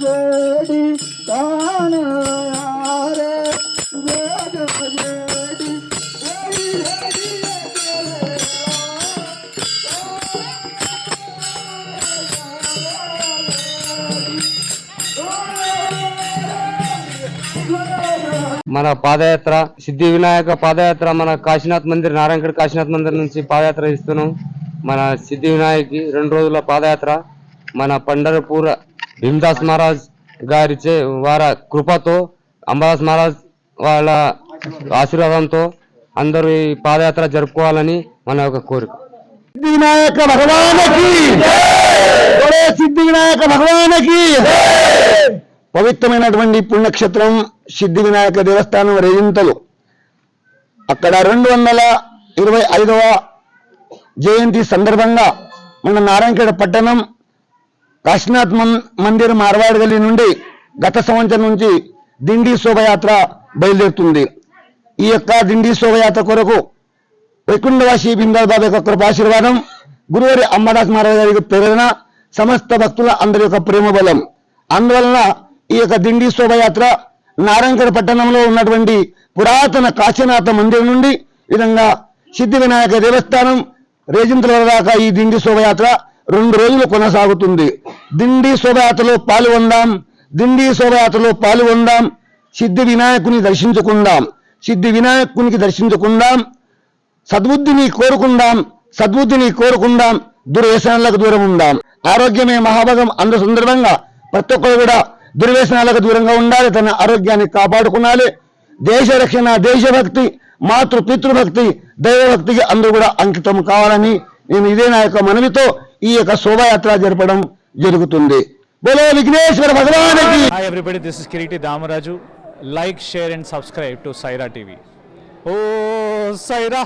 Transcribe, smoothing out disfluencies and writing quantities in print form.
వేడి కానయారే వేద వేడి మన పాదయాత్ర సిద్ధి వినాయక పాదయాత్ర మన కాశీనాథ్ మందిర్ నారాయణగఢ్ కాశీనాథ్ మందిర్ నుంచి పాదయాత్ర ఇస్తున్నాం. మన సిద్ధి వినాయకి 2 రోజుల పాదయాత్ర మన పండరపూర్ భీమదాస్ మహారాజ్ గారి వారి కృపతో అంబాదాస్ మహారాజ్ వాళ్ళ ఆశీర్వాదంతో అందరూ ఈ పాదయాత్ర జరుపుకోవాలని మన యొక్క కోరిక. సిద్ధి వినాయక భగవానికి సిద్ధి వినాయక భగవానికి పవిత్రమైనటువంటి పుణ్యక్షేత్రం సిద్ధి వినాయక దేవస్థానం రేజింతలు. అక్కడ 225వ జయంతి సందర్భంగా మన నారాయణఖేడ్ పట్టణం కాశీనాథ్ మందిర్ మార్వాడ్ గల్లీ నుండి గత సంవత్సరం నుంచి దిండి శోభయాత్ర బయలుదేరుతుంది. ఈ యొక్క దిండి శోభయాత్ర కొరకు వైకుంఠవాసి బిందాల్ బాబా యొక్క కృపాశీర్వాదం, గురువారి అంబాదాస్ మహారాజ్ గారి ప్రేరణ, సమస్త భక్తుల అందరి యొక్క ప్రేమ బలం. అందువలన ఈ యొక్క దిండి శోభయాత్ర నారాయణఖేడ్ పట్టణంలో ఉన్నటువంటి పురాతన కాశీనాథ మందిరం నుండి విధంగా సిద్ధి వినాయక దేవస్థానం రేజింతల దాకా ఈ దిండి శోభయాత్ర 2 రోజులు కొనసాగుతుంది. దిండి శోభయాత్రలో పాల్గొందాం, దిండి శోభయాత్రలో పాల్గొందాం, సిద్ధి వినాయకుని దర్శించుకుందాం, సిద్ధి వినాయకునికి దర్శించుకుందాం, సద్బుద్ధిని కోరుకుందాం, సద్బుద్ధిని కోరుకుందాం, దుర్వ్యసనాలకు దూరం ఉందాం. ఆరోగ్యమే మహాభాగం అన్న సందర్భంగా ప్రతి ఒక్కరు కూడా దుర్వ్యసనాలకు దూరంగా ఉండాలి, తన ఆరోగ్యాన్ని కాపాడుకోవాలి. దేశ రక్షణ, దేశభక్తి, మాతృ పితృభక్తి, దైవభక్తికి అందరూ కూడా అంకితం కావాలని నేను ఇదే నా యొక్క మనవితో ఈ యొక్క శోభాయాత్ర జరపడం జరుగుతుంది. బోలో విఘ్నేశ్వర భగవానికి. Hi everybody, this is Kiriti Damaraju. Like, share and subscribe to Saira TV. Oh Saira.